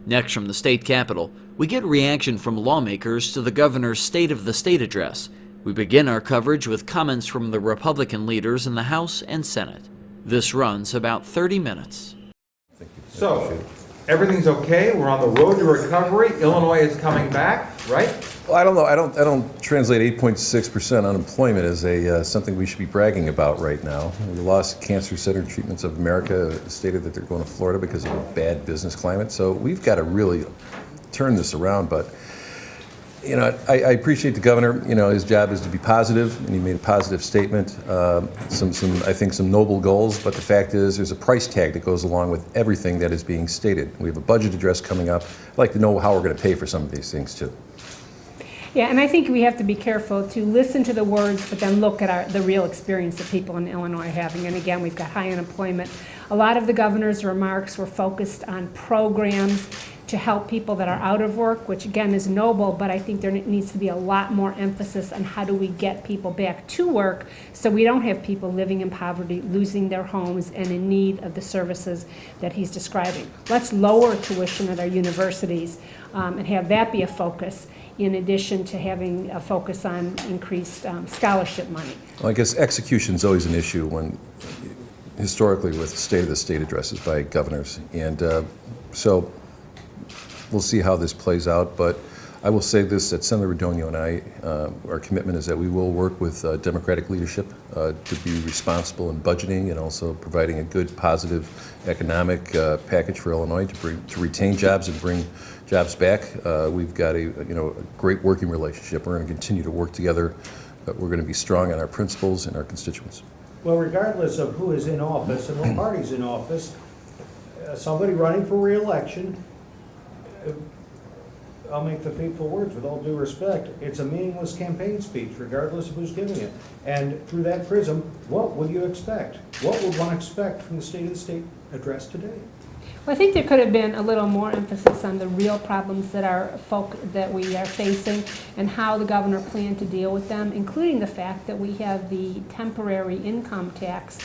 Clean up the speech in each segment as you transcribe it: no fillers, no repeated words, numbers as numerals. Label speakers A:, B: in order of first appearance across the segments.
A: Next, from the state capitol, we get reaction from lawmakers to the governor's State of the State address. We begin our coverage with comments from the Republican leaders in the House and Senate. This runs about 30 minutes.
B: So, everything's okay. We're on the road to recovery. Illinois is coming back, right?
C: Well, I don't know. I don't translate 8.6% unemployment as something we should be bragging about right now. We lost Cancer Center Treatments of America stated that they're going to Florida because of a bad business climate. So we've got to really turn this around. But you know, I appreciate the governor. You know, his job is to be positive, and he made a positive statement. I think some noble goals. But the fact is, there's a price tag that goes along with everything that is being stated. We have a budget address coming up. I'd like to know how we're going to pay for some of these things too.
D: Yeah, and I think we have to be careful to listen to the words, but then look at the real experience that people in Illinois are having. And again, we've got high unemployment. A lot of the governor's remarks were focused on programs to help people that are out of work, which again is noble, but I think there needs to be a lot more emphasis on how do we get people back to work so we don't have people living in poverty, losing their homes, and in need of the services that he's describing. Let's lower tuition at our universities and have that be a focus, in addition to having a focus on increased scholarship money.
C: Well, I guess execution is always an issue when, historically, with State of the State addresses by governors. And so we'll see how this plays out. But I will say this, that Senator Radogno and I, our commitment is that we will work with Democratic leadership to be responsible in budgeting and also providing a good, positive economic package for Illinois to retain jobs and bring jobs back. We've got a great working relationship. We're going to continue to work together, but we're going to be strong on our principles and our constituents.
E: Well, regardless of who is in office and what party's in office, somebody running for re-election, I'll make the fateful words with all due respect, it's a meaningless campaign speech, regardless of who's giving it. And through that prism, what would you expect? What would one expect from the State of the State address today?
D: Well, I think there could have been a little more emphasis on the real problems that we are facing and how the governor planned to deal with them, including the fact that we have the temporary income tax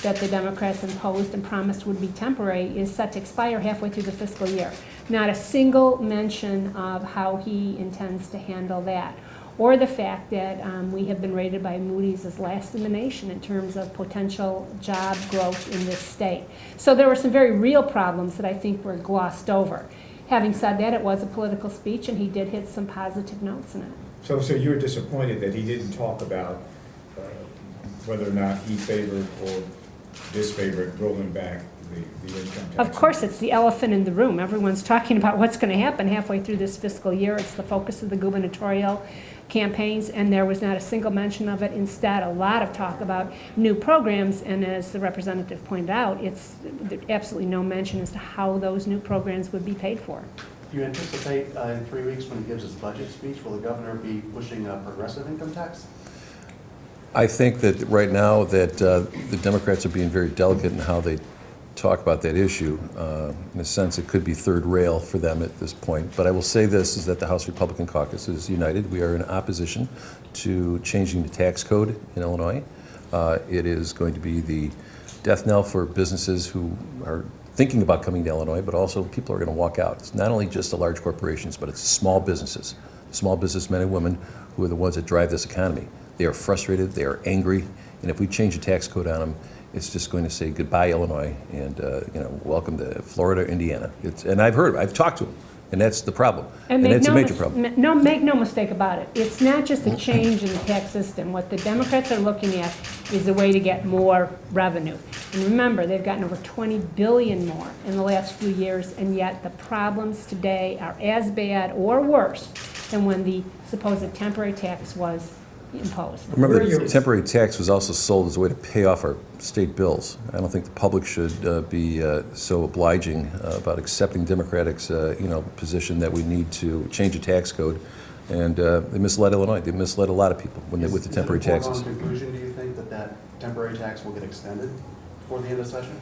D: that the Democrats imposed and promised would be temporary is set to expire halfway through the fiscal year. Not a single mention of how he intends to handle that, or the fact that we have been rated by Moody's as last in the nation in terms of potential job growth in this state. So there were some very real problems that I think were glossed over. Having said that, it was a political speech, and he did hit some positive notes in it.
F: So you were disappointed that he didn't talk about whether or not he favored or disfavored rolling back the income tax?
D: Of course, it's the elephant in the room. Everyone's talking about what's going to happen halfway through this fiscal year. It's the focus of the gubernatorial campaigns, and there was not a single mention of it. Instead, a lot of talk about new programs, and as the representative pointed out, it's absolutely no mention as to how those new programs would be paid for.
G: Do you anticipate in 3 weeks when he gives his budget speech, will the governor be pushing a progressive income tax?
C: I think that right now that the Democrats are being very delicate in how they talk about that issue. In a sense, it could be third rail for them at this point. But I will say this, is that the House Republican Caucus is united. We are in opposition to changing the tax code in Illinois. It is going to be the death knell for businesses who are thinking about coming to Illinois, but also people are going to walk out. It's not only just the large corporations, but it's small businesses, small businessmen and women who are the ones that drive this economy. They are frustrated, they are angry, and if we change the tax code on them, it's just going to say goodbye, Illinois, and welcome to Florida, Indiana. And I've talked to them, and that's the problem, and it's a major problem.
D: Make no mistake about it. It's not just a change in the tax system. What the Democrats are looking at is a way to get more revenue. And remember, they've gotten over $20 billion more in the last few years, and yet the problems today are as bad or worse than when the supposed temporary tax was imposed.
C: Remember, the temporary tax was also sold as a way to pay off our state bills. I don't think the public should be so obliging about accepting Democratic's position that we need to change the tax code. And they misled Illinois. They misled a lot of people with the temporary taxes.
G: Is it a foregone conclusion, do you think, that temporary tax will get extended before the end of session?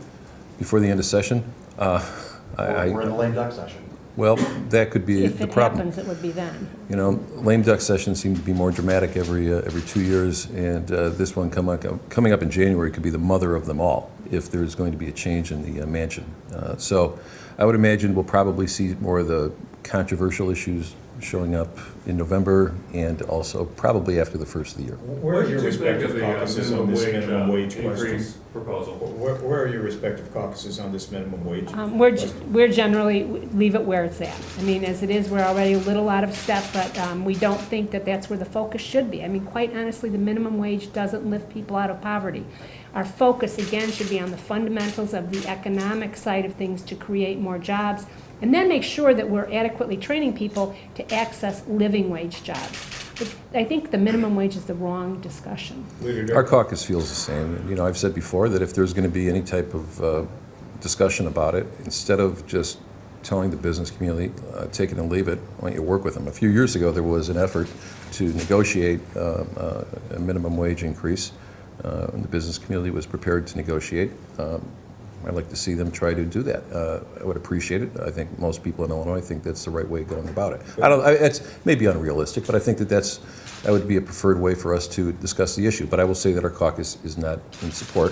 C: Before the end of session?
G: We're in the lame duck session.
C: Well, that could be
D: If
C: the
D: it
C: problem.
D: happens, it would be then.
C: You know, lame duck sessions seem to be more dramatic every 2 years, and this one coming up in January could be the mother of them all. if there's going to be a change in the mansion. So I would imagine we'll probably see more of the controversial issues showing up in November and also probably after the first of the year.
F: Where are your respective caucuses on this minimum wage question?
B: increase proposal?
F: Where are your respective caucuses on this minimum wage?
D: We're generally, leave it where it's at. I mean, as it is, we're already a little out of step, but we don't think that that's where the focus should be. I mean, quite honestly, the minimum wage doesn't lift people out of poverty. Our focus, again, should be on the fundamentals of the economic side of things to create more jobs, and then make sure that we're adequately training people to access living wage jobs. But I think the minimum wage is the wrong discussion.
C: Our caucus feels the same. You know, I've said before that if there's going to be any type of discussion about it, instead of just telling the business community, take it and leave it, why don't you work with them? A few years ago, there was an effort to negotiate a minimum wage increase, and the business community was prepared to negotiate. I'd like to see them try to do that. I would appreciate it. I think most people in Illinois think that's the right way of going about it. It's maybe unrealistic, but I think that would be a preferred way for us to discuss the issue. But I will say that our caucus is not in support,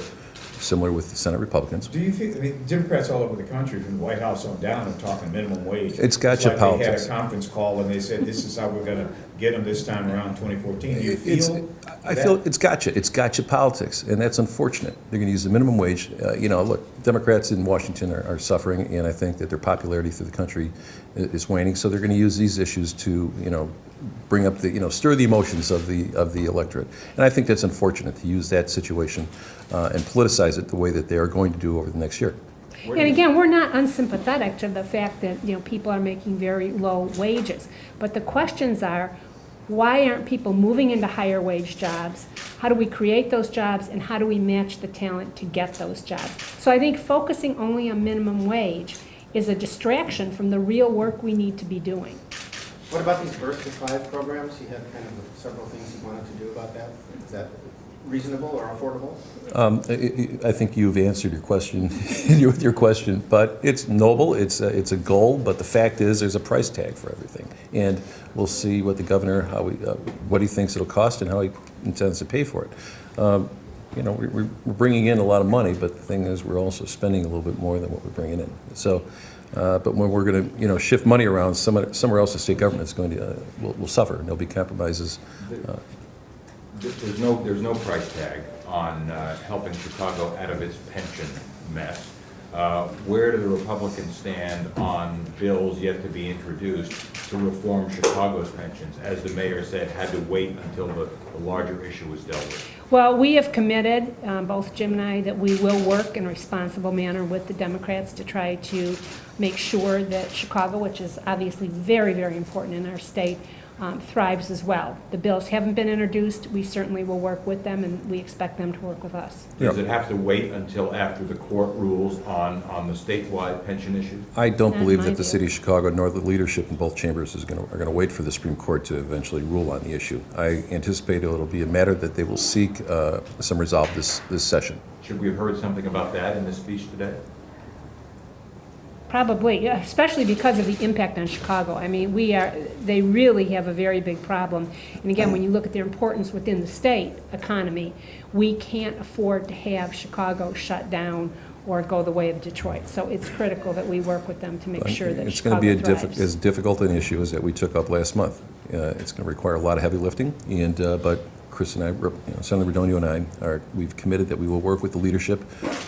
C: similar with the Senate Republicans.
F: Do you think, I mean, Democrats all over the country, from the White House on down, are talking minimum wage?
C: It's gotcha
F: like
C: politics.
F: They had a conference call and they said, this is how we're gonna get them this time around 2014. Do you feel
C: I feel it's gotcha politics, and that's unfortunate. They're going to use the minimum wage. You know, look, Democrats in Washington are suffering, and I think that their popularity through the country is waning. So they're going to use these issues to, you know, bring up the, you know, stir the emotions of the electorate. And I think that's unfortunate to use that situation and politicize it the way that they are going to do over the next year.
D: And again, we're not unsympathetic to the fact that, you know, people are making very low wages. But the questions are, why aren't people moving into higher wage jobs? How do we create those jobs, and how do we match the talent to get those jobs? So I think focusing only on minimum wage is a distraction from the real work we need to be doing.
H: What about these Birth to Five programs? You had kind of several things you wanted to do about that. Is that reasonable or affordable?
C: I think you've answered your question with your question, but it's noble, it's a goal, but the fact is there's a price tag for everything. And we'll see what the governor, what he thinks it'll cost and how he intends to pay for it. You know, we're bringing in a lot of money, but the thing is we're also spending a little bit more than what we're bringing in. So, but when we're going to, you know, shift money around, somewhere else the state government is going to, will suffer. There'll be compromises.
B: There's no price tag on helping Chicago out of its pension mess. Where do the Republicans stand on bills yet to be introduced to reform Chicago's pensions? As the mayor said, had to wait until the larger issue was dealt with.
D: Well, we have committed, both Jim and I, that we will work in a responsible manner with the Democrats to try to make sure that Chicago, which is obviously very, very important in our state, thrives as well. The bills haven't been introduced. We certainly will work with them, and we expect them to work with us.
B: Does it have to wait until after the court rules on the statewide pension issues?
C: I don't
D: Not
C: believe
D: my
C: that the
D: view.
C: city of Chicago nor the leadership in both chambers are going to wait for the Supreme Court to eventually rule on the issue. I anticipate it'll be a matter that they will seek some resolve this session.
B: Should we have heard something about that in this speech today?
D: Probably, especially because of the impact on Chicago. I mean, they really have a very big problem. And again, when you look at their importance within the state economy, we can't afford to have Chicago shut down or go the way of Detroit. So it's critical that we work with them to make sure that
C: It's going
D: Chicago
C: to be
D: thrives.
C: as difficult an issue as that we took up last month. It's going to require a lot of heavy lifting, and but Chris and I, Senator Radogno and I, we've committed that we will work with the leadership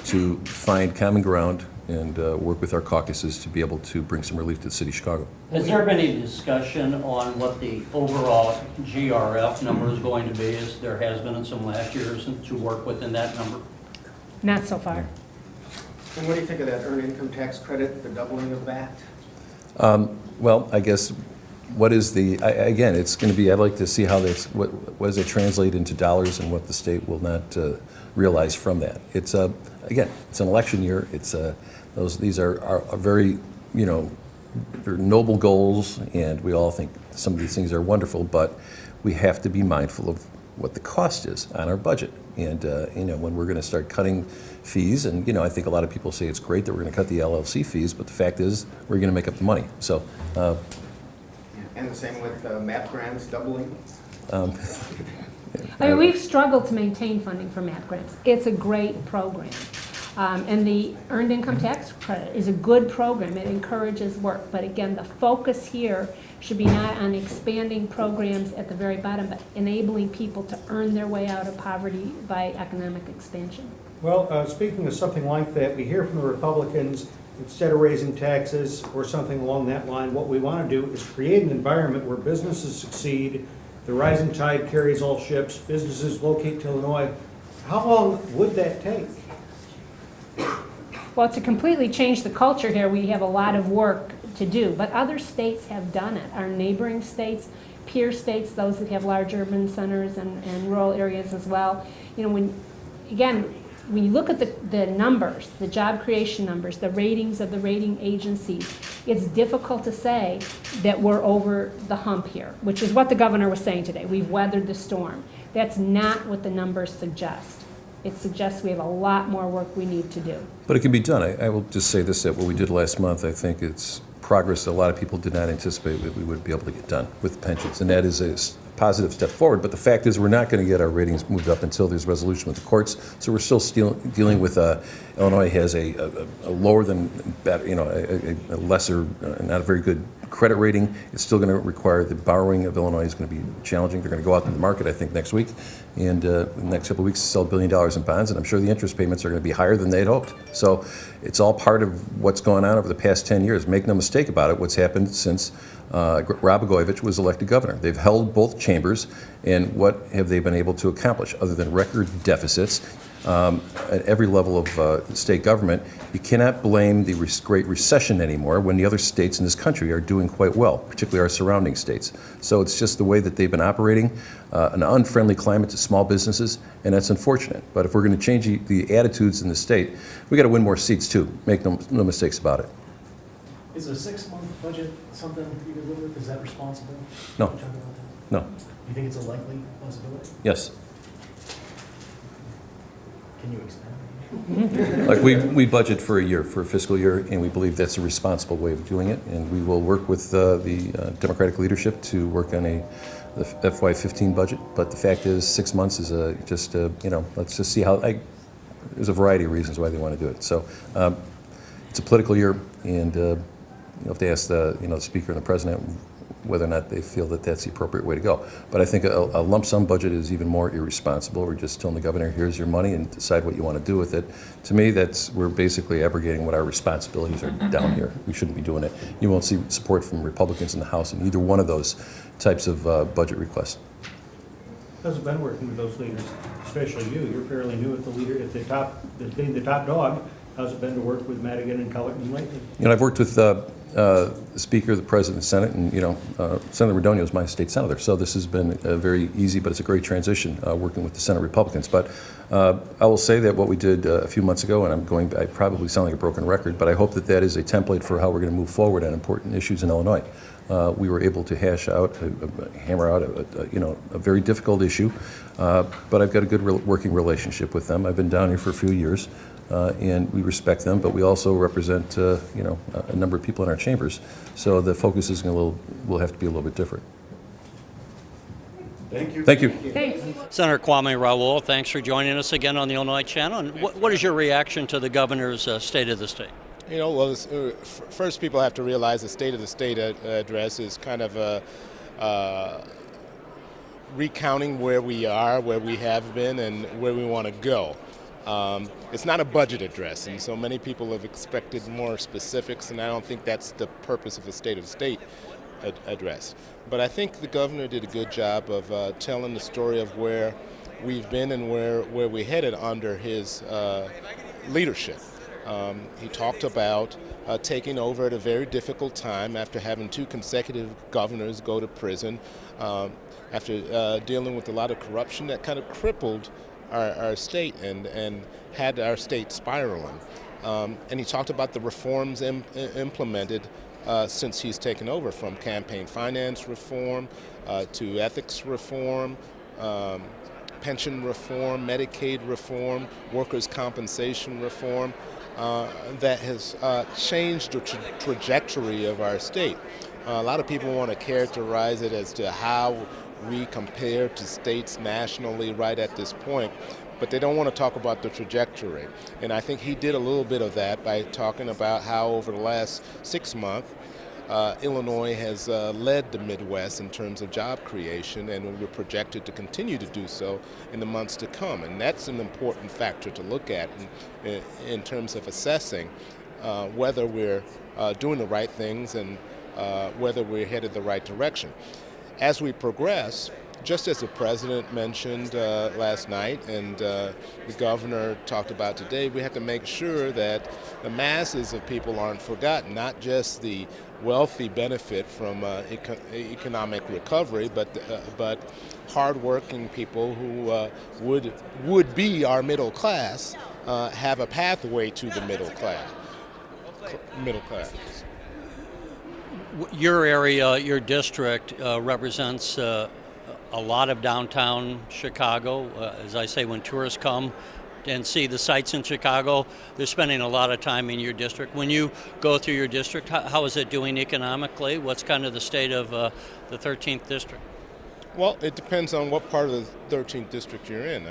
C: to find common ground and work with our caucuses to be able to bring some relief to the city of Chicago.
I: Has there been any discussion on what the overall GRF number is going to be, as there has been in some last years, and to work within that number?
D: Not so far.
H: And what do you think of that earned income tax credit, the doubling of that?
C: Well, I guess what is again, it's going to be, I'd like to see how what does it translate into dollars and what the state will not realize from that. It's again, it's an election year. It's these are very, you know, they're noble goals, and we all think some of these things are wonderful, but we have to be mindful of what the cost is on our budget. And you know, when we're going to start cutting fees, and you know, I think a lot of people say it's great that we're going to cut the LLC fees, but the fact is we're going to make up the money. So.
H: And the same with MAP grants doubling?
D: I mean, we've struggled to maintain funding for MAP grants. It's a great program. And the earned income tax credit is a good program. It encourages work. But again, the focus here should be not on expanding programs at the very bottom, but enabling people to earn their way out of poverty by economic expansion.
E: Well, speaking of something like that, we hear from the Republicans, instead of raising taxes or something along that line, what we want to do is create an environment where businesses succeed, the rising tide carries all ships, businesses locate to Illinois. How long would that take?
D: Well, to completely change the culture here, we have a lot of work to do, but other states have done it. Our neighboring states, peer states, those that have large urban centers and rural areas as well. You know, when you look at the numbers, the job creation numbers, the ratings of the rating agencies, it's difficult to say that we're over the hump here, which is what the governor was saying today. We've weathered the storm. That's not what the numbers suggest. It suggests we have a lot more work we need to do.
C: But it can be done. I will just say this, that what we did last month, I think it's progress that a lot of people did not anticipate that we would be able to get done with pensions, and that is a positive step forward. But the fact is, we're not going to get our ratings moved up until there's resolution with the courts. So we're still dealing with Illinois has a lower than better, a lesser, not a very good credit rating. It's still going to require the borrowing of Illinois is going to be challenging. They're going to go out in the market, I think, next week, and in the next couple of weeks, sell $1 billion in bonds, and I'm sure the interest payments are going to be higher than they'd hoped. So it's all part of what's going on over the past 10 years. Make no mistake about it, what's happened since Radogno was elected governor. They've held both chambers, and what have they been able to accomplish other than record deficits at every level of state government? You cannot blame the Great Recession anymore when the other states in this country are doing quite well, particularly our surrounding states. So it's just the way that they've been operating, an unfriendly climate to small businesses, and that's unfortunate. But if we're going to change the attitudes in the state, we got to win more seats too. Make no mistakes about it.
J: Is a 6-month budget something you could live with? Is that responsible?
C: No.
J: Talk about that?
C: No.
J: You think it's a likely possibility?
C: Yes.
J: Can you expand?
C: Like we budget for a year, for a fiscal year, and we believe that's a responsible way of doing it. And we will work with the Democratic leadership to work on the FY15 budget. But the fact is, 6 months is let's just see how. There's a variety of reasons why they want to do it. So it's a political year, and you have to ask the Speaker and the President whether or not they feel that that's the appropriate way to go. But I think a lump sum budget is even more irresponsible. We're just telling the governor, here's your money and decide what you want to do with it. To me, we're basically abrogating what our responsibilities are down here. We shouldn't be doing it. You won't see support from Republicans in the House in either one of those types of budget requests.
E: How's it been working with those leaders, especially you? You're fairly new at being the top dog. How's it been to work with Madigan and Cullerton lately?
C: I've worked with the Speaker, the President, the Senate, and Senator Radogno is my state senator. So this has been very easy, but it's a great transition working with the Senate Republicans. But I will say that what we did a few months ago, and I probably sound like a broken record, but I hope that is a template for how we're going to move forward on important issues in Illinois. We were able to hammer out a very difficult issue, but I've got a good working relationship with them. I've been down here for a few years. And we respect them, but we also represent, a number of people in our chambers. So the focus will have to be a little bit different.
G: Thank you.
C: Thank you.
D: Thanks.
I: Senator Kwame Raoul, thanks for joining us again on the Illinois Channel. And what is your reaction to the governor's State of the State?
K: First people have to realize the State of the State address is kind of recounting where we are, where we have been, and where we want to go. It's not a budget address, and so many people have expected more specifics, and I don't think that's the purpose of a State of the State address. But I think the governor did a good job of telling the story of where we've been and where we're headed under his leadership. He talked about taking over at a very difficult time after having 2 consecutive governors go to prison, after dealing with a lot of corruption that kind of crippled our state and had our state spiraling. And he talked about the reforms implemented since he's taken over, from campaign finance reform to ethics reform, pension reform, Medicaid reform, workers' compensation reform, that has changed the trajectory of our state. A lot of people want to characterize it as to how we compare to states nationally right at this point. but they don't want to talk about the trajectory. And I think he did a little bit of that by talking about how over the last 6 months, Illinois has led the Midwest in terms of job creation, and we're projected to continue to do so in the months to come. And that's an important factor to look at in terms of assessing whether we're doing the right things and whether we're headed the right direction. As we progress, just as the president mentioned last night and the governor talked about today, we have to make sure that the masses of people aren't forgotten, not just the wealthy benefit from economic recovery, but hardworking people who would be our middle class have a pathway to the middle class.
I: Your area, your district represents a lot of downtown Chicago. As I say, when tourists come and see the sights in Chicago, they're spending a lot of time in your district. When you go through your district, how is it doing economically? What's kind of the state of the 13th district?
K: Well, it depends on what part of the 13th district you're in.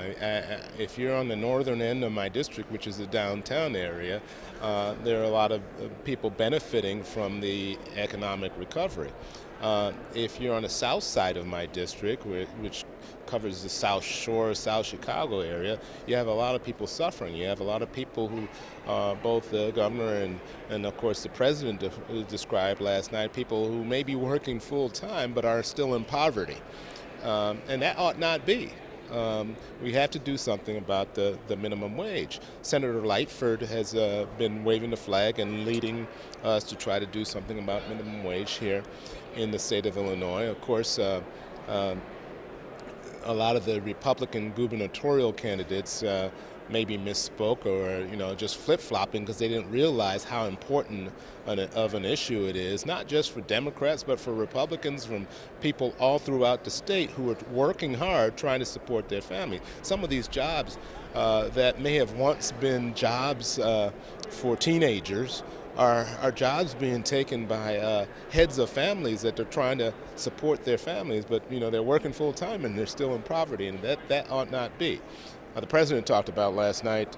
K: If you're on the northern end of my district, which is the downtown area, there are a lot of people benefiting from the economic recovery. If you're on the south side of my district, which covers the South Shore, South Chicago area, you have a lot of people suffering. You have a lot of people who, both the governor and of course the president described last night, people who may be working full time but are still in poverty. And that ought not be. We have to do something about the minimum wage. Senator Lightford has been waving the flag and leading us to try to do something about minimum wage here in the state of Illinois. Of course, a lot of the Republican gubernatorial candidates maybe misspoke or just flip-flopping because they didn't realize how important of an issue it is, not just for Democrats but for Republicans, from people all throughout the state who are working hard trying to support their family. Some of these jobs that may have once been jobs for teenagers are jobs being taken by heads of families that they're trying to support their families, but they're working full time and they're still in poverty, and that ought not be. The president talked about last night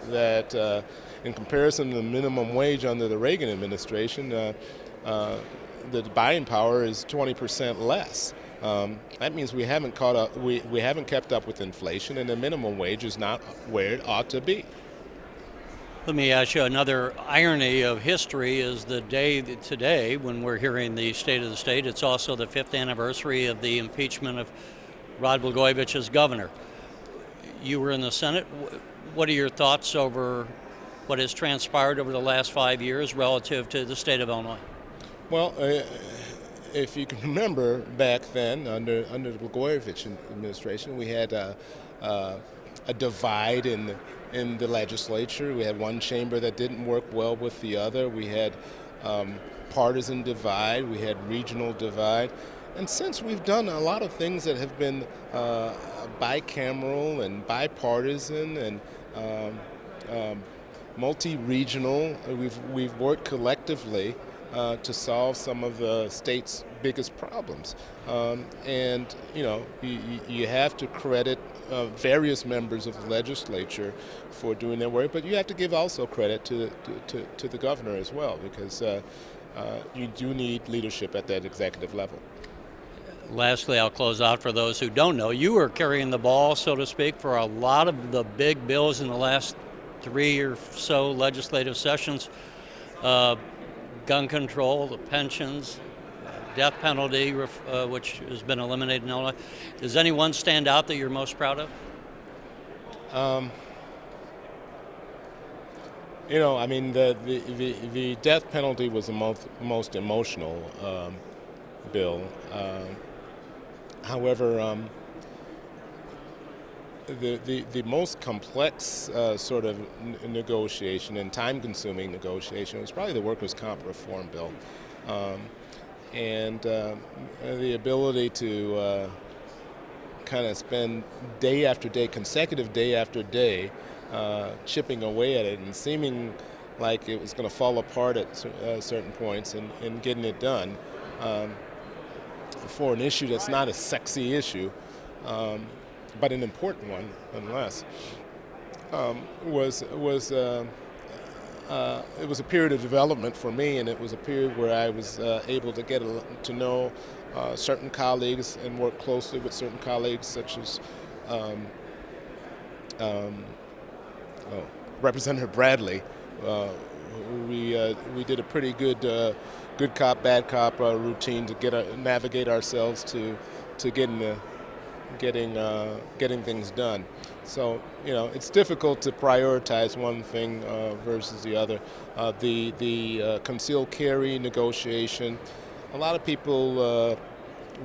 K: that in comparison to the minimum wage under the Reagan administration, the buying power is 20% less. That means we haven't caught up. We haven't kept up with inflation, and the minimum wage is not where it ought to be.
I: Let me ask you, another irony of history is the day today when we're hearing the State of the State. It's also the 5th anniversary of the impeachment of Rod Blagojevich as governor. You were in the Senate. What are your thoughts over what has transpired over the last 5 years relative to the state of Illinois? Well,
K: if you can remember back then, under the Blagojevich administration, we had a divide in the legislature. We had one chamber that didn't work well with the other. We had partisan divide. We had regional divide. And since we've done a lot of things that have been bicameral and bipartisan and multi-regional, we've worked collectively to solve some of the state's biggest problems. And you have to credit various members of the legislature for doing their work, but you have to give also credit to the governor as well, because you do need leadership at that executive level.
I: Lastly, I'll close out for those who don't know. You were carrying the ball, so to speak, for a lot of the big bills in the last 3 or so legislative sessions. Gun control, the pensions, death penalty, which has been eliminated in Illinois. Does any one stand out that you're most proud of?
K: The death penalty was the most emotional bill. However, the most complex sort of negotiation and time-consuming negotiation was probably the workers' comp reform bill, and the ability to kind of spend day after day, consecutive day after day, chipping away at it and seeming like it was going to fall apart at certain points, and getting it done for an issue that's not a sexy issue. but an important one nonetheless, it was a period of development for me, and it was a period where I was able to get to know certain colleagues and work closely with certain colleagues, such as Representative Bradley. We did a pretty good good cop, bad cop routine to navigate ourselves to getting things done. So, it's difficult to prioritize one thing versus the other. The concealed carry negotiation, a lot of people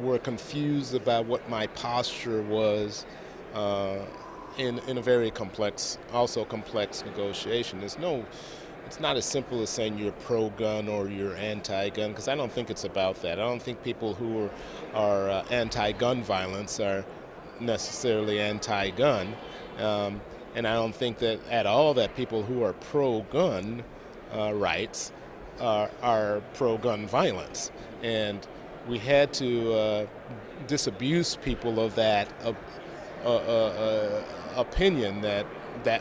K: were confused about what my posture was in a very complex negotiation. It's not as simple as saying you're pro-gun or you're anti-gun, because I don't think it's about that. I don't think people who are anti-gun violence are necessarily anti-gun. And I don't think that at all that people who are pro-gun rights are pro-gun violence. And we had to disabuse people of that opinion that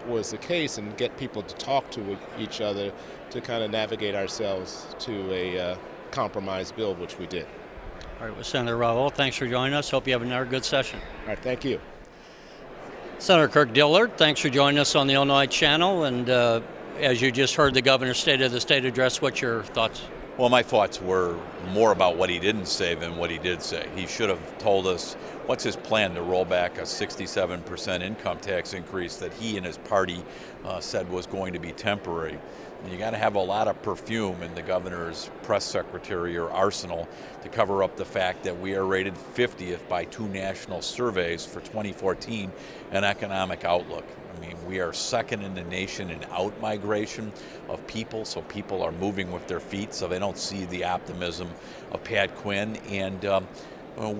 K: was the case, and get people to talk to each other to kind of navigate ourselves to a compromise bill, which we did.
I: All right, well, Senator Raoul, thanks for joining us. Hope you have another good session.
K: All right, thank you.
I: Senator Kirk Dillard, thanks for joining us on the Illinois Channel. And as you just heard the governor's State of the State address, what's your thoughts?
L: Well, my thoughts were more about what he didn't say than what he did say. He should have told us what's his plan to roll back a 67% income tax increase that he and his party said was going to be temporary. And you got to have a lot of perfume in the governor's press secretary or arsenal to cover up the fact that we are rated 50th by 2 national surveys for 2014 in economic outlook. I mean, we are second in the nation in out-migration of people, so people are moving with their feet, so they don't see the optimism of Pat Quinn. And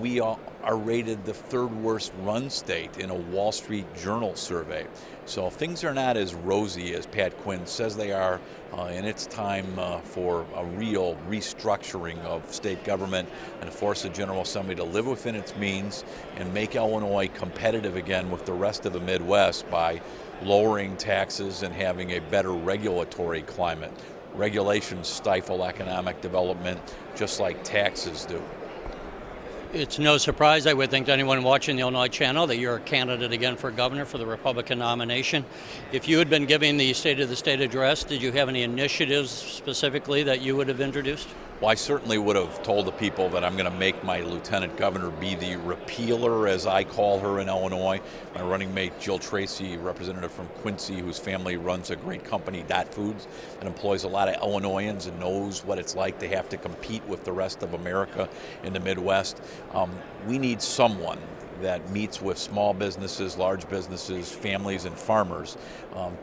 L: we are rated the 3rd worst run state in a Wall Street Journal survey. So things are not as rosy as Pat Quinn says they are, and it's time for a real restructuring of state government and to force the General Assembly to live within its means and make Illinois competitive again with the rest of the Midwest by lowering taxes and having a better regulatory climate. Regulations stifle economic development just like taxes do.
I: It's no surprise, I would think, to anyone watching the Illinois Channel that you're a candidate again for governor for the Republican nomination. If you had been giving the State of the State address, did you have any initiatives specifically that you would have introduced?
L: Well, I certainly would have told the people that I'm going to make my lieutenant governor be the repealer, as I call her in Illinois. My running mate, Jill Tracy, representative from Quincy, whose family runs a great company, Dot Foods, that employs a lot of Illinoisans and knows what it's like to have to compete with the rest of America in the Midwest. We need someone that meets with small businesses, large businesses, families, and farmers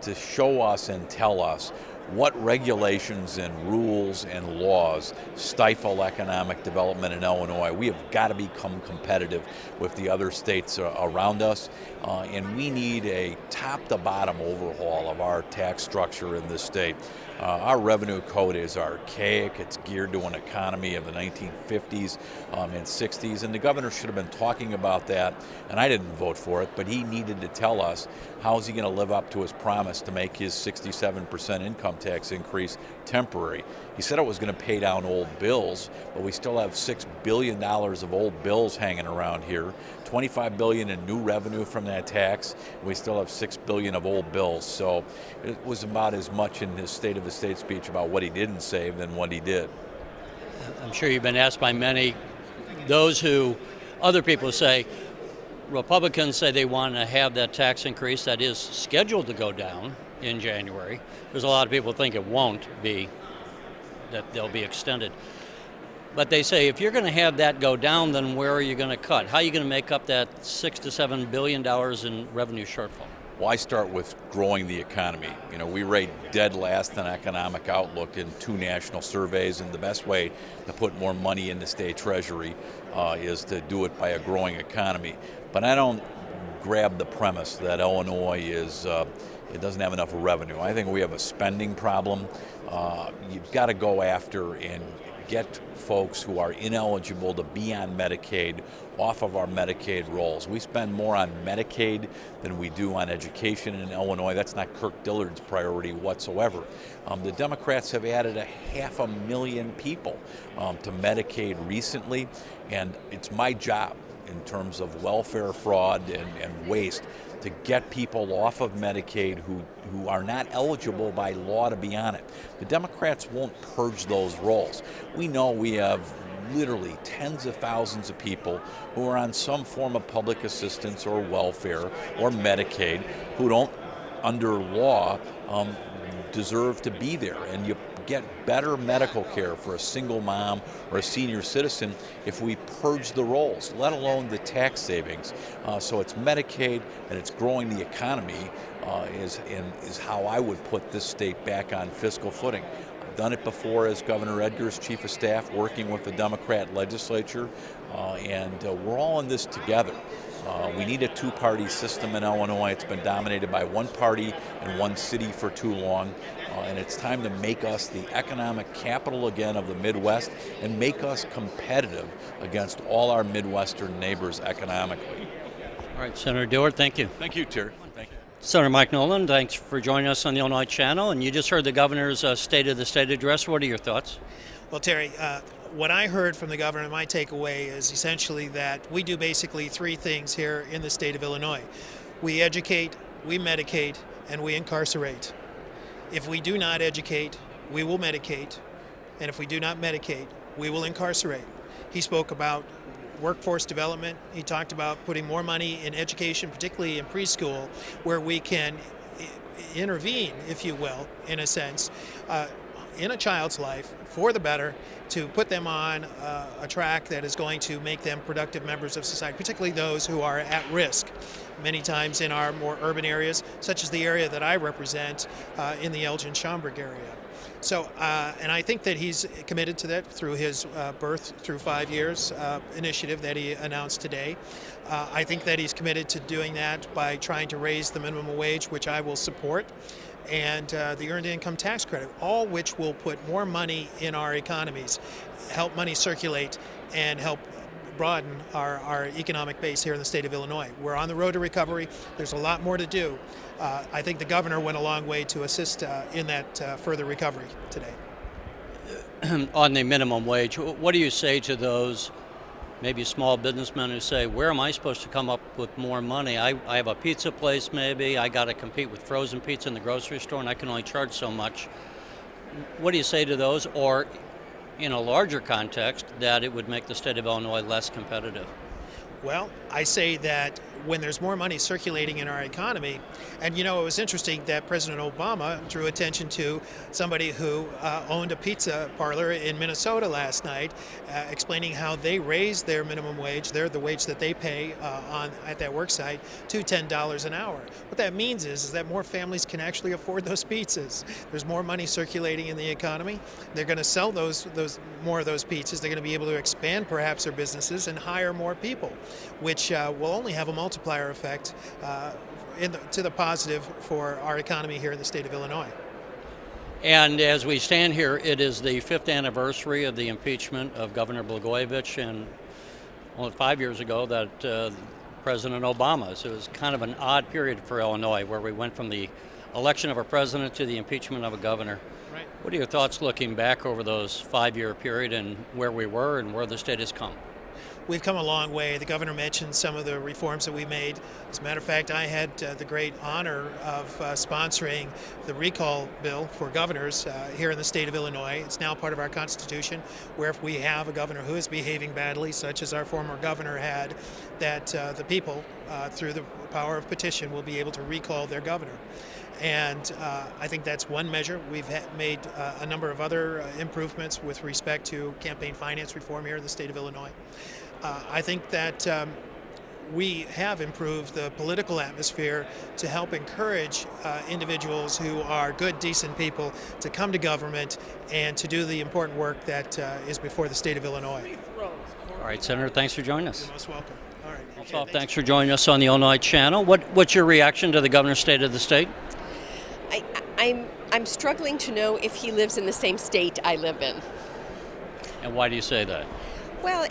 L: to show us and tell us what regulations and rules and laws stifle economic development in Illinois. We have got to become competitive with the other states around us, and we need a top-to-bottom overhaul of our tax structure in this state. Our revenue code is archaic. It's geared to an economy of the 1950s and 60s, and the governor should have been talking about that, and I didn't vote for it, but he needed to tell us how is he going to live up to his promise to make his 67% income tax increase temporary. He said it was going to pay down old bills, but we still have $6 billion of old bills hanging around here, $25 billion in new revenue from that tax, and we still have $6 billion of old bills. So it was about as much in his State of the State speech about what he didn't say than what he did.
I: I'm sure you've been asked by many, other people say, Republicans say they want to have that tax increase that is scheduled to go down in January. There's a lot of people think it won't be, that they'll be extended. But they say if you're going to have that go down, then where are you going to cut? How are you going to make up that $6 to $7 billion in revenue shortfall?
L: Well, I start with growing the economy. You know, we rate dead last in economic outlook in 2 national surveys, and the best way to put more money in the state treasury is to do it by a growing economy. But I don't grab the premise that Illinois it doesn't have enough revenue. I think we have a spending problem. You've got to go after and get folks who are ineligible to be on Medicaid off of our Medicaid rolls. We spend more on Medicaid than we do on education in Illinois. That's not Kirk Dillard's priority whatsoever. The Democrats have added 500,000 people to Medicaid recently, and it's my job in terms of welfare fraud and waste to get people off of Medicaid who are not eligible by law to be on it. The Democrats won't purge those rolls. We know we have literally tens of thousands of people who are on some form of public assistance or welfare or Medicaid who don't, under law, deserve to be there. And you get better medical care for a single mom or a senior citizen if we purge the rolls, let alone the tax savings. So it's Medicaid and it's growing the economy is how I would put this state back on fiscal footing. I've done it before as Governor Edgar's chief of staff, working with the Democrat legislature, and we're all in this together. We need a two-party system in Illinois. It's been dominated by one party and one city for too long, and it's time to make us the economic capital again of the Midwest and make us competitive against all our Midwestern neighbors economically.
I: All right, Senator Dewar, thank you.
L: Thank you, Terry. Thank you.
I: Senator Mike Nolan, thanks for joining us on the Illinois Channel. And you just heard the governor's State of the State address. What are your thoughts?
M: Well, Terry, what I heard from the governor, my takeaway is essentially that we do basically three things here in the state of Illinois. We educate, we medicate, and we incarcerate. If we do not educate, we will medicate, and if we do not medicate, we will incarcerate. He spoke about workforce development. He talked about putting more money in education, particularly in preschool, where we can intervene, if you will, in a sense, in a child's life for the better, to put them on a track that is going to make them productive members of society, particularly those who are at risk, many times in our more urban areas, such as the area that I represent in the Elgin-Schaumburg area. So, and I think that he's committed to that through his Birth Through 5 Years initiative that he announced today. I think that he's committed to doing that by trying to raise the minimum wage, which I will support, and the Earned Income Tax Credit, all which will put more money in our economies, help money circulate, and help broaden our economic base here in the state of Illinois. We're on the road to recovery. There's a lot more to do. I think the governor went a long way to assist in that further recovery today.
I: On the minimum wage, what do you say to those maybe small businessmen who say, where am I supposed to come up with more money? I have a pizza place maybe, I got to compete with frozen pizza in the grocery store and I can only charge so much. What do you say to those, or in a larger context, that it would make the state of Illinois less competitive?
M: Well, I say that when there's more money circulating in our economy, and you know, it was interesting that President Obama drew attention to somebody who owned a pizza parlor in Minnesota last night, explaining how they raised their minimum wage, the wage that they pay at that work site, to $10 an hour. What that means is that more families can actually afford those pizzas. There's more money circulating in the economy. They're going to sell more of those pizzas. They're going to be able to expand perhaps their businesses and hire more people, which will only have a multiplier effect to the positive for our economy here in the state of Illinois.
I: And as we stand here, it is the 5th anniversary of the impeachment of Governor Blagojevich, and only 5 years ago that President Obama. So it was kind of an odd period for Illinois, where we went from the election of a president to the impeachment of a governor.
M: Right.
I: What are your thoughts looking back over those 5-year period and where we were and where the state has come?
M: We've come a long way. The governor mentioned some of the reforms that we made. As a matter of fact, I had the great honor of sponsoring the recall bill for governors here in the state of Illinois. It's now part of our Constitution, where if we have a governor who is behaving badly, such as our former governor had, that the people, through the power of petition, will be able to recall their governor. And I think that's one measure. We've made a number of other improvements with respect to campaign finance reform here in the state of Illinois. I think that we have improved the political atmosphere to help encourage individuals who are good, decent people to come to government and to do the important work that is before the state of Illinois.
I: All right, Senator, thanks for joining us.
M: You're most welcome. All right.
I: Also, thanks for joining us on the Illinois Channel. What's your reaction to the governor's State of the State?
N: I'm struggling to know if he lives in the same state I live in.
I: And why do you say that?
N: Well,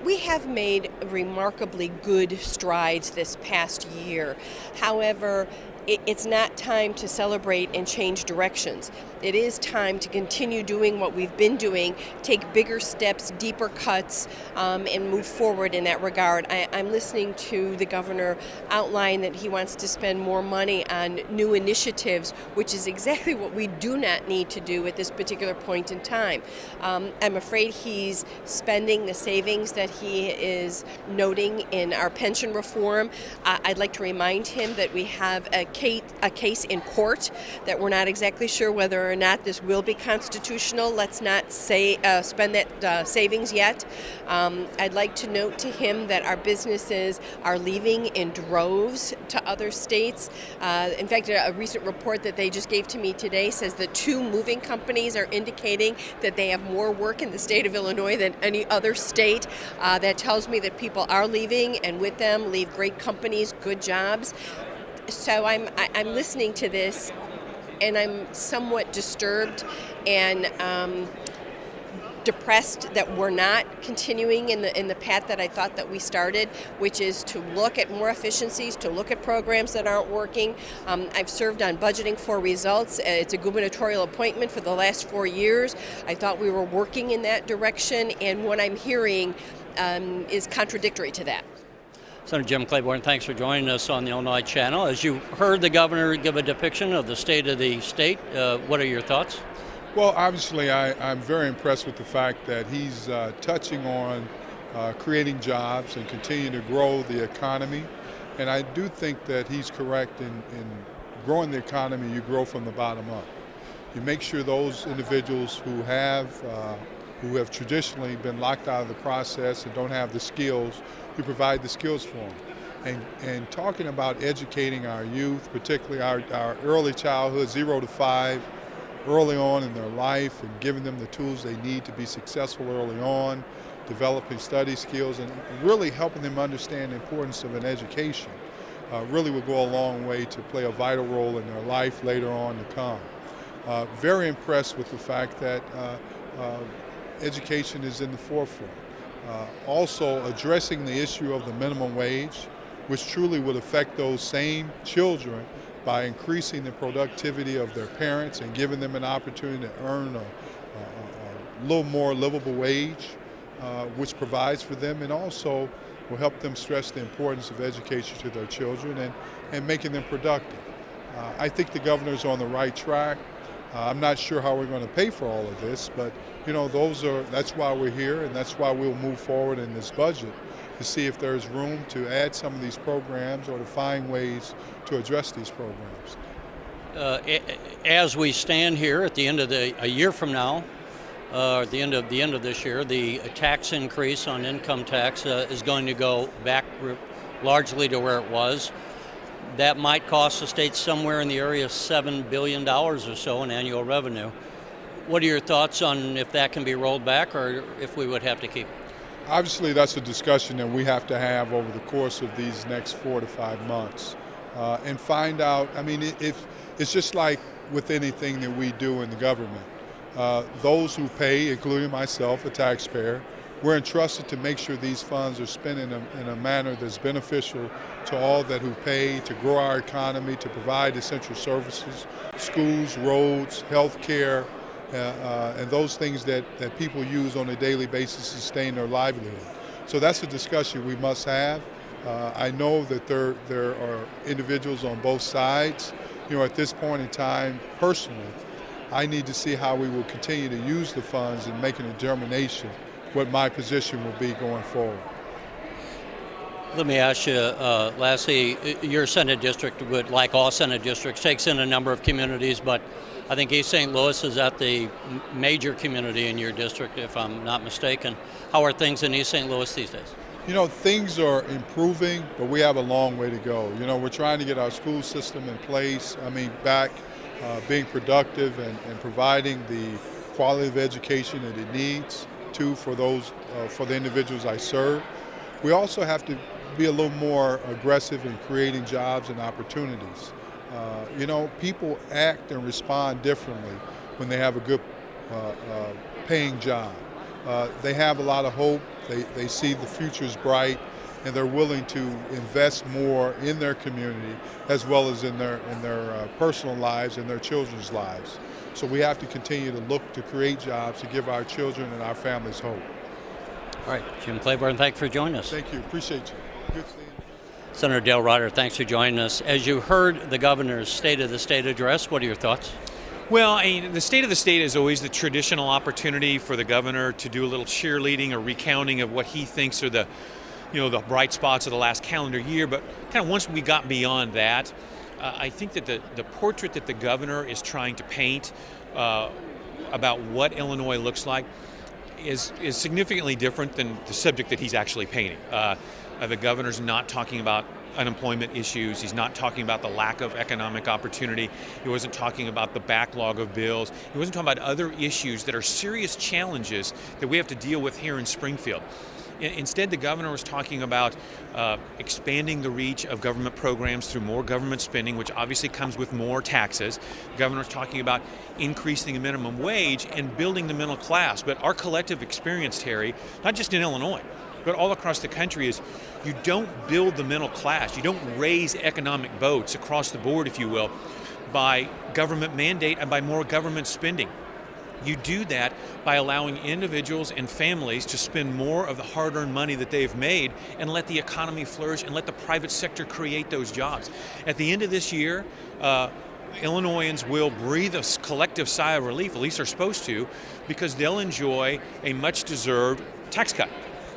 N: we have made remarkably good strides this past year. However, it's not time to celebrate and change directions. It is time to continue doing what we've been doing, take bigger steps, deeper cuts, and move forward in that regard. I'm listening to the governor outline that he wants to spend more money on new initiatives, which is exactly what we do not need to do at this particular point in time. I'm afraid he's spending the savings that he is noting in our pension reform. I'd like to remind him that we have a case in court that we're not exactly sure whether or not this will be constitutional. Let's not spend that savings yet. I'd like to note to him that our businesses are leaving in droves to other states. In fact, a recent report that they just gave to me today says that 2 moving companies are indicating that they have more work in the state of Illinois than any other state. That tells me that people are leaving, and with them leave great companies, good jobs. So I'm listening to this, and I'm somewhat disturbed and depressed that we're not continuing in the path that I thought that we started, which is to look at more efficiencies, to look at programs that aren't working. I've served on budgeting for results. It's a gubernatorial appointment for the last 4 years. I thought we were working in that direction, and what I'm hearing is contradictory to that.
I: Senator Jim Claiborne, thanks for joining us on the Illinois Channel. As you heard the governor give a depiction of the state of the state, what are your thoughts?
O: Well, obviously, I'm very impressed with the fact that he's touching on creating jobs and continuing to grow the economy. And I do think that he's correct in growing the economy. You grow from the bottom up. You make sure those individuals who have traditionally been locked out of the process and don't have the skills, you provide the skills for them. And talking about educating our youth, particularly our early childhood, 0 to 5, early on in their life, and giving them the tools they need to be successful early on, developing study skills, and really helping them understand the importance of an education, really will go a long way to play a vital role in their life later on to come. Very impressed with the fact that education is in the forefront. Also addressing the issue of the minimum wage, which truly would affect those same children by increasing the productivity of their parents and giving them an opportunity to earn a little more livable wage, which provides for them, and also will help them stress the importance of education to their children and making them productive. I think the governor's on the right track. I'm not sure how we're going to pay for all of this, but that's why we're here, and that's why we'll move forward in this budget to see if there's room to add some of these programs or to find ways to address these programs.
I: As we stand here at the end of a year from now, at the end of this year, the tax increase on income tax is going to go back largely to where it was. That might cost the state somewhere in the area of $7 billion or so in annual revenue. What are your thoughts on if that can be rolled back or if we would have to keep it?
O: Obviously, that's a discussion that we have to have over the course of these next 4 to 5 months and find out. I mean, it's just like with anything that we do in the government. Those who pay, including myself, a taxpayer, we're entrusted to make sure these funds are spent in a manner that's beneficial to all that who pay, to grow our economy, to provide essential services, schools, roads, health care, and those things that people use on a daily basis to sustain their livelihood. So that's a discussion we must have. I know that there are individuals on both sides. At this point in time, personally, I need to see how we will continue to use the funds and make a determination what my position will be going forward.
I: Let me ask you, lastly, your Senate district, would, like all Senate districts, takes in a number of communities, but I think East St. Louis is at the major community in your district, if I'm not mistaken. How are things in East St. Louis these days?
O: Things are improving, but we have a long way to go. We're trying to get our school system in place, back, being productive and providing the quality of education that it needs for the individuals I serve. We also have to be a little more aggressive in creating jobs and opportunities. People act and respond differently when they have a good paying job. they have a lot of hope. They see the future's bright, and they're willing to invest more in their community as well as in their personal lives and their children's lives. So we have to continue to look to create jobs to give our children and our families hope.
I: All right, Jim Claiborne, thanks for joining us.
O: Thank you. Appreciate you. Good seeing you.
I: Senator Dale Ryder, thanks for joining us. As you heard the governor's State of the State address, what are your thoughts?
P: Well, I mean, the State of the State is always the traditional opportunity for the governor to do a little cheerleading or recounting of what he thinks are the bright spots of the last calendar year. But kind of once we got beyond that, I think that the portrait that the governor is trying to paint about what Illinois looks like is significantly different than the subject that he's actually painting. The governor's not talking about unemployment issues. He's not talking about the lack of economic opportunity. He wasn't talking about the backlog of bills. He wasn't talking about other issues that are serious challenges that we have to deal with here in Springfield. Instead, the governor was talking about expanding the reach of government programs through more government spending, which obviously comes with more taxes. The governor was talking about increasing the minimum wage and building the middle class. But our collective experience, Terry, not just in Illinois, but all across the country, is you don't build the middle class. You don't raise economic boats across the board, if you will, by government mandate and by more government spending. You do that by allowing individuals and families to spend more of the hard-earned money that they've made and let the economy flourish and let the private sector create those jobs. At the end of this year, Illinoisans will breathe a collective sigh of relief, at least they're supposed to, because they'll enjoy a much-deserved tax cut.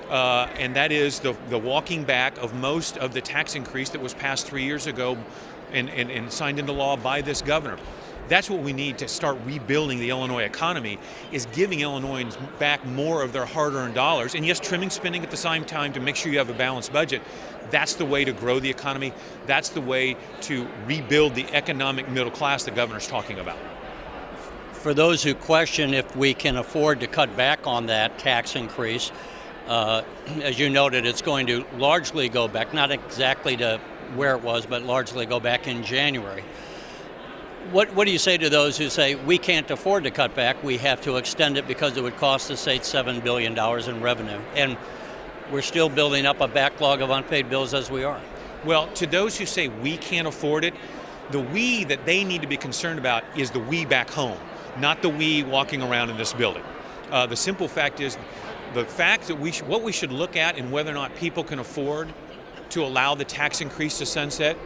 P: And that is the walking back of most of the tax increase that was passed 3 years ago and signed into law by this governor. That's what we need to start rebuilding the Illinois economy, is giving Illinoisans back more of their hard-earned dollars. And yes, trimming spending at the same time to make sure you have a balanced budget. That's the way to grow the economy. That's the way to rebuild the economic middle class the governor's talking about.
I: For those who question if we can afford to cut back on that tax increase, as you noted, it's going to largely go back, not exactly to where it was, but largely go back in January. What do you say to those who say we can't afford to cut back, we have to extend it because it would cost the state $7 billion in revenue, and we're still building up a backlog of unpaid bills as we are?
P: Well, to those who say we can't afford it, the we that they need to be concerned about is the we back home, not the we walking around in this building. The simple fact is, the fact that what we should look at in whether or not people can afford to allow the tax increase to sunset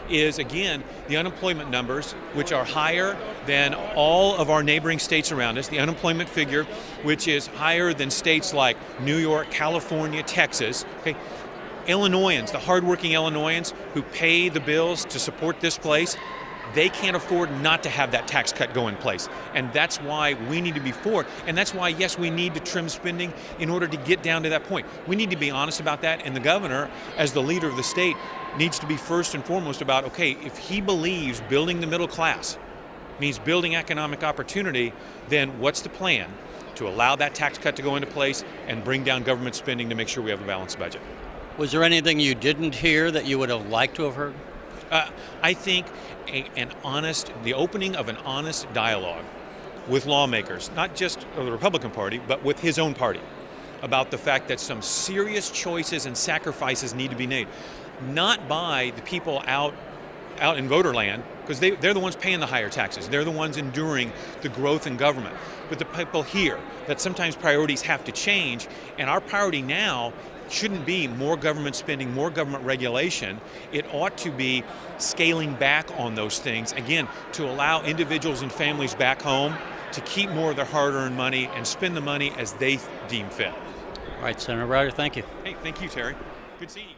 P: is, again, the unemployment numbers, which are higher than all of our neighboring states around us. The unemployment figure, which is higher than states like New York, California, Texas. Okay, Illinoisans, the hardworking Illinoisans who pay the bills to support this place, they can't afford not to have that tax cut go in place. And that's why we need to be for it. And that's why, yes, we need to trim spending in order to get down to that point. We need to be honest about that. And the governor, as the leader of the state, needs to be first and foremost about, okay, if he believes building the middle class means building economic opportunity, then what's the plan to allow that tax cut to go into place and bring down government spending to make sure we have a balanced budget?
I: Was there anything you didn't hear that you would have liked to have heard?
P: I think the opening of an honest dialogue with lawmakers, not just of the Republican Party, but with his own party, about the fact that some serious choices and sacrifices need to be made, not by the people out in voter land, because they're the ones paying the higher taxes. They're the ones enduring the growth in government. But the people here, that sometimes priorities have to change, and our priority now shouldn't be more government spending, more government regulation. It ought to be scaling back on those things, again, to allow individuals and families back home to keep more of their hard-earned money and spend the money as they deem fit.
I: All right, Senator Ryder, thank you.
P: Hey, thank you, Terry. Good seeing you.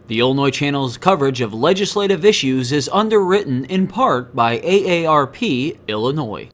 A: The Illinois Channel's coverage of legislative issues is underwritten in part by AARP Illinois.